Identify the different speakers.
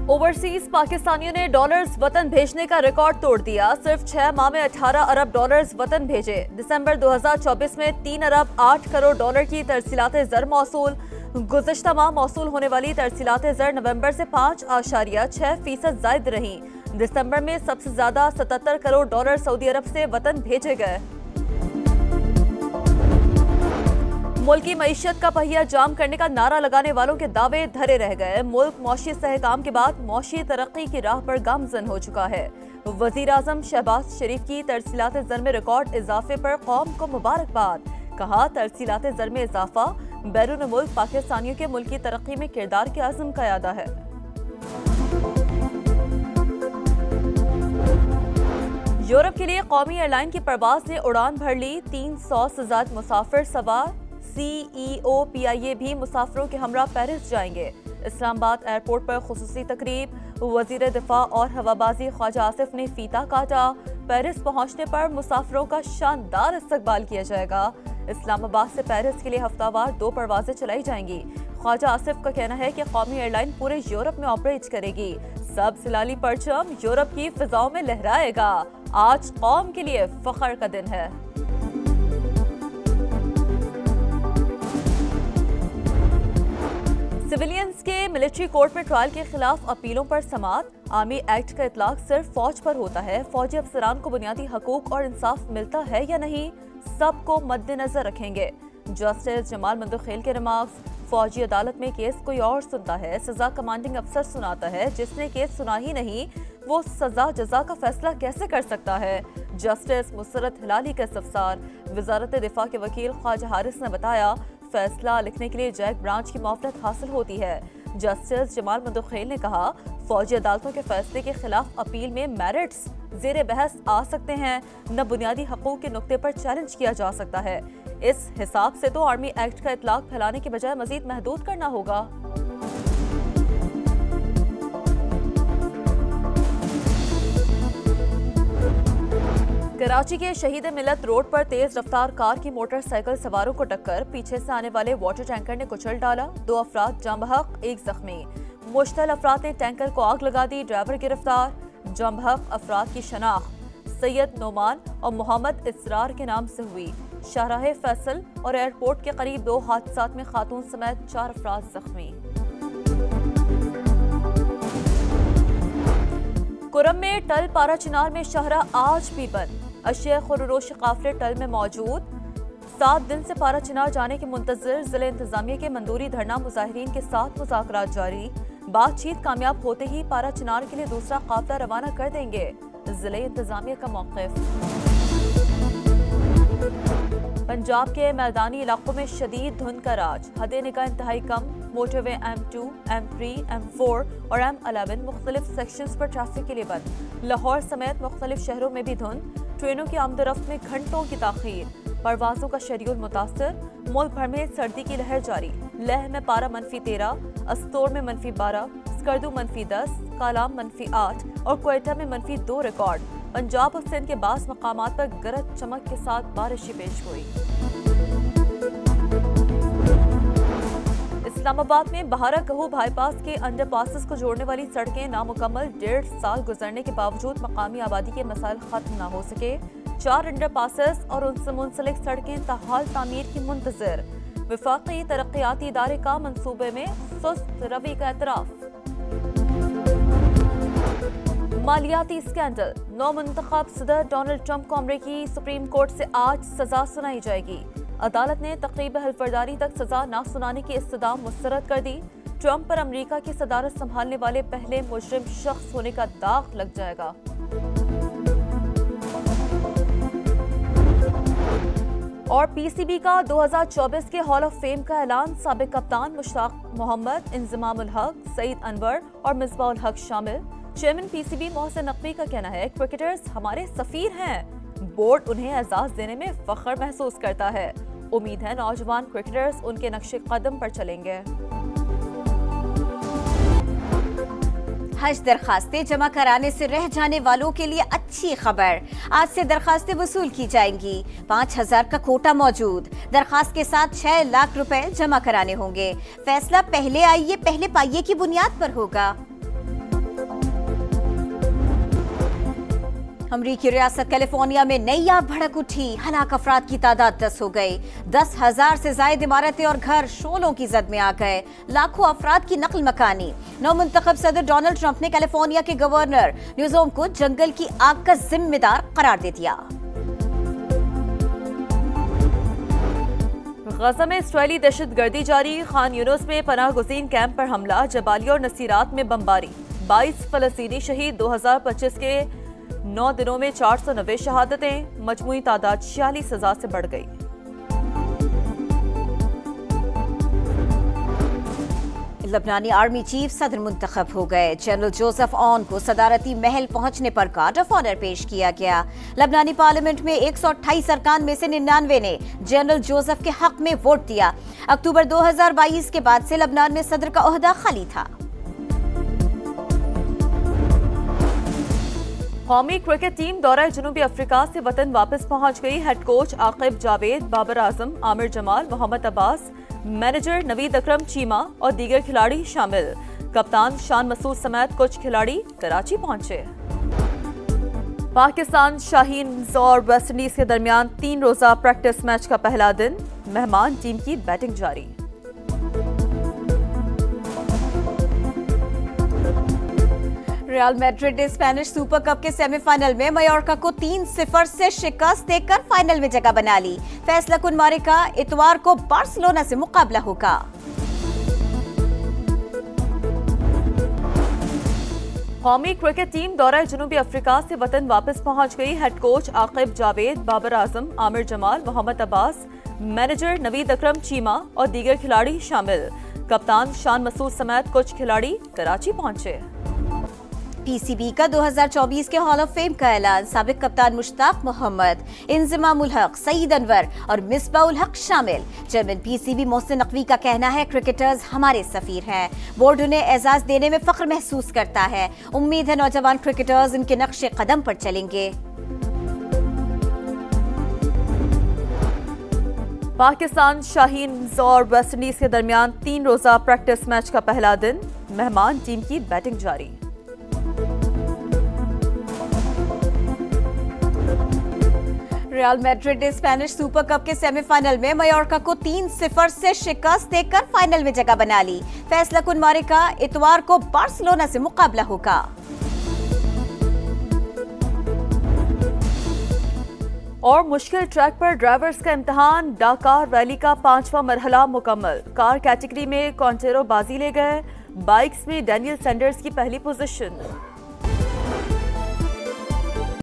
Speaker 1: Overseas पाकिस्तानियों ने dollars वतन भेजने का रिकॉर्ड तोड़ दिया। सिर्फ 6 माह में 18 अरब डॉलर्स वतन भेजे। दिसंबर 2024 में 3 अरब 8 करोड़ डॉलर की तरसीलात ज़र मौसूल। गुज़श्ता माह मौसूल होने वाली तरसीलात ज़र नवंबर से 5.6% ज़ायद रही। दिसंबर में सबसे ज्यादा 77 करोड़ डॉलर सऊदी अरब से वतन भेजे गए। मुल्क की मईशत का पहिया जाम करने का नारा लगाने वालों के दावे धरे रह गए। मुल्क मौशी इस्तेहकाम के बाद मौशी तरक्की की राह पर गामजन हो चुका है। वजीर आजम शहबाज शरीफ की तरसीलात ज़र में रिकॉर्ड इजाफे पर कौम को मुबारकबाद। कहा, तरसीलात ज़र में इजाफा बैरून मुल्क पाकिस्तानियों के मुल्क की तरक्की में किरदार के अज़्म का यादा है। यूरोप के लिए कौमी एयरलाइन की परवाज ने उड़ान भर ली। 300 से ज्यादा मुसाफिर सवार। CEO PIA भी मुसाफिरों के हमरा पेरिस जाएंगे। इस्लामाबाद एयरपोर्ट पर खुसूसी तकरीब। वजीर दिफा और हवाबाजी ख्वाजा आसिफ ने फीता काटा। पेरिस पहुंचने पर मुसाफिरों का शानदार इस्तकबाल किया जाएगा। इस्लामाबाद से पेरिस के लिए हफ्तावार 2 परवाजें चलाई जाएंगी। ख्वाजा आसिफ का कहना है कि कौमी एयरलाइन पूरे यूरोप में ऑपरेट करेगी। सब सिलाली परचम यूरोप की फिजाओं में लहराएगा। आज कौम के लिए फख्र का दिन है। सिविलियंस के मिलिट्री कोर्ट में ट्रायल के खिलाफ अपीलों पर समाअत। आर्मी एक्ट का इतलाक सिर्फ फौज पर होता है। फौजी अफसरान को बुनियादी हकूक और इंसाफ मिलता है या नहीं, सबको मद्देनजर रखेंगे। जस्टिस जमाल मंदखेल के रिमार्क्स। फौजी अदालत में केस कोई और सुनता है, सजा कमांडिंग अफसर सुनाता है। जिसने केस सुना ही नहीं वो सजा जजा का फैसला कैसे कर सकता है। जस्टिस मुसरत हिलाली का इस्तफसार। वजारत दिफा के वकील ख्वाजा हारिस ने बताया, फैसला लिखने के लिए जैक ब्रांच की मौफरत हासिल होती है। जस्टिस जमाल मंदखेल ने कहा, फौजी अदालतों के फैसले के खिलाफ अपील में मेरिट्स जेर बहस आ सकते हैं, न बुनियादी हकूक के नुक्ते पर चैलेंज किया जा सकता है। इस हिसाब से तो आर्मी एक्ट का इतलाक फैलाने की बजाय मजीद महदूद करना होगा। कराची के शहीद मिलत रोड पर तेज रफ्तार कार की मोटरसाइकिल सवारों को टक्कर। पीछे से आने वाले वाटर टैंकर ने कुचल डाला। 2 अफराद जाम बहक, 1 जख्मी। मुश्तल अफराद ने टैंकर को आग लगा दी। ड्राइवर गिरफ्तार। जाम बहक अफराद की शनाख्त सैयद नोमान और मोहम्मद इसरार के नाम से हुई। शाहराह फैसल और एयरपोर्ट के करीब 2 हादसात में खातून समेत 4 अफराद जख्मी। कुरम में टल पारा चिनार में शाहरा आज भी बंद। अशेख और रोश काफिले टल में मौजूद। 7 दिन से पारा चिनार जाने के मुंतजिर जिले इंतजामिया के मंदूरी धरना मुजाहिरीन के साथ मुज़ाकरात जारी। बातचीत कामयाब होते ही पारा चिनार के लिए दूसरा काफिला रवाना कर देंगे। जिले इंतजामिया का मौक़िफ़। पंजाब के मैदानी इलाकों में शदीद धुंध का राज। हदें निगाह इंतहाई कम। मोटरवे M2, M3, M4 और M11 मुख्तलिफ सेक्शंस पर ट्रैफिक के लिए बंद। लाहौर समेत मुख्तलिफ शहरों में भी धुंध। ट्रेनों की आमदरफ्त में घंटों की ताख़ीर। परवाजों का शेड्यूल मुतासर। मुल्क भर में सर्दी की लहर जारी। लेह में पारा -13, अस्तोर में -12, स्कर्दू -10, कालाम -8 और क्वेटा में -2 रिकॉर्ड। पंजाब और सिंध के बास मकामात पर गरज चमक के साथ बारिश पेश हुई। इस्लामाबाद में बहारा कहू बाईपास के अंडरपासेस को जोड़ने वाली सड़कें नामुकम्मल। 1.5 साल गुजरने के बावजूद मकामी आबादी के मसाइल खत्म न हो सके। 4 अंडरपासेस और उनसे मुंसलिक सड़कें ताहाल तामीर की मुंतज़िर। वफाकी तरक्याती इदारे का मंसूबे में सुस्त रवि का एतराफ। मालियाती स्कैंडल। नौमुंतखब सदर डोनाल्ड ट्रंप को अमरीकी सुप्रीम कोर्ट से आज सजा सुनाई जाएगी। अदालत ने तक़रीब हल्फबरदारी तक सजा न सुनाने की इस्तदा मुस्तरद कर दी। ट्रंप पर अमरीका की सदारत संभालने वाले पहले मुजरिम शख्स होने का दाग लग जाएगा। और PCB का 2024 के हॉल ऑफ फेम का ऐलान। साबिक कप्तान मुश्ताक मोहम्मद, इंज़मामुल हक, सईद अनवर और मिसबाहुल हक शामिल। चेयरमैन PCB मोहसिन नकवी का कहना है, क्रिकेटर्स हमारे सफीर हैं। बोर्ड उन्हें एजाज देने में फख्र महसूस करता है। उम्मीद है नौजवान क्रिकेटर्स उनके नक्शे कदम पर चलेंगे।
Speaker 2: हज दरखास्तें जमा कराने से रह जाने वालों के लिए अच्छी खबर। आज से दरखास्तें वसूल की जाएंगी। 5000 का कोटा मौजूद। दरखास्त के साथ 6 लाख रुपए जमा कराने होंगे। फैसला पहले आइए पहले पाइए की बुनियाद पर होगा। अमरीकी रियासत कैलिफोर्निया में नई आग भड़क उठी। हलाक अफराद की तादाद 10 हो गई। 10,000 से ज्यादा इमारतें और घर शोलों की जद में आ गए। लाखों अफराद की नकल मकानी। नवमुंतखब सदर डोनाल्ड ट्रंप ने कैलिफोर्निया के गवर्नर न्यूसोम को जंगल की आग का जिम्मेदार करार दे दिया।
Speaker 1: गजा में इसराइली दहशतगर्दी जारी। खान यूनुस में पनाह गुज़ीन कैंप पर हमला। जबालिया और नसीरात में बमबारी। 22 फलस्तीनी शहीद। 2025 के 9 दिनों में 490 शहादतें। मजमूई तादाद 46,000 से बढ़ गई।
Speaker 2: लबनानी आर्मी चीफ सदर मुंतखब हो गए। जनरल जोसेफ ऑन को सदारती महल पहुंचने पर गार्ड ऑफ ऑनर पेश किया गया। लबनानी पार्लियामेंट में 128 अरकान में से 99 ने जनरल जोसेफ के हक में वोट दिया। अक्टूबर 2022 के बाद से लबनान में सदर का ओहदा खाली था।
Speaker 1: कौमी क्रिकेट टीम दौरा जनूबी अफ्रीका से वतन वापस पहुंच गई। Head coach Aqib Javed, Babar Azam, Aamir Jamal, Mohammad Abbas, manager Naveed अकरम चीमा और दीगर खिलाड़ी शामिल। कप्तान शान मसूद समेत कुछ खिलाड़ी कराची पहुंचे। पाकिस्तान शाहीन और वेस्टइंडीज के दरमियान 3 रोजा प्रैक्टिस मैच का पहला दिन। मेहमान टीम की बैटिंग जारी।
Speaker 2: रियल मैड्रिड ने स्पेनिश सुपर कप के सेमीफाइनल में मायोर्का को 3-0 से शिकस्त देकर फाइनल में जगह बना ली। फैसला कुन मारिका इतवार को बार्सिलोना से मुकाबला होगा।
Speaker 1: कौमी क्रिकेट टीम दौरा जनूबी अफ्रीका से वतन वापस पहुंच गई। Head coach Aqib Javed, Babar Azam, Aamir Jamal, Mohammad Abbas, manager Naveed अकरम चीमा और दीगर खिलाड़ी शामिल। कप्तान शान मसूद समेत कुछ खिलाड़ी कराची पहुंचे।
Speaker 2: पीसीबी का 2024 के हॉल ऑफ फेम का ऐलान। साबिक कप्तान मुश्ताक मोहम्मद, इंजमामुल हक, सईद अनवर और मिसबाउल हक शामिल। चेयरमैन पीसीबी मोहसिन नकवी का कहना है, क्रिकेटर्स हमारे सफीर हैं। बोर्ड उन्हें एजाज देने में फख्र महसूस करता है। उम्मीद है नौजवान क्रिकेटर्स इनके नक्शे कदम पर चलेंगे।
Speaker 1: पाकिस्तान शाहीन और वेस्टइंडीज के दरमियान 3 रोजा प्रैक्टिस मैच का पहला दिन। मेहमान टीम की बैटिंग जारी।
Speaker 2: रियल मैड्रिड ने स्पेनिश सुपर कप के सेमीफाइनल में मायोर्का को 3-0 से शिकस्त देकर फाइनल में जगह बना ली। फैसला कुन मारिका इतवार को बार्सिलोना से मुकाबला होगा।
Speaker 1: और मुश्किल ट्रैक पर ड्राइवर्स का इम्तिहान। डाकार रैली का 5वां मरहला मुकम्मल। कार कैटेगरी में कॉन्टेरो बाजी ले गए। बाइक्स में डैनियल सैंडर्स की पहली पोजीशन।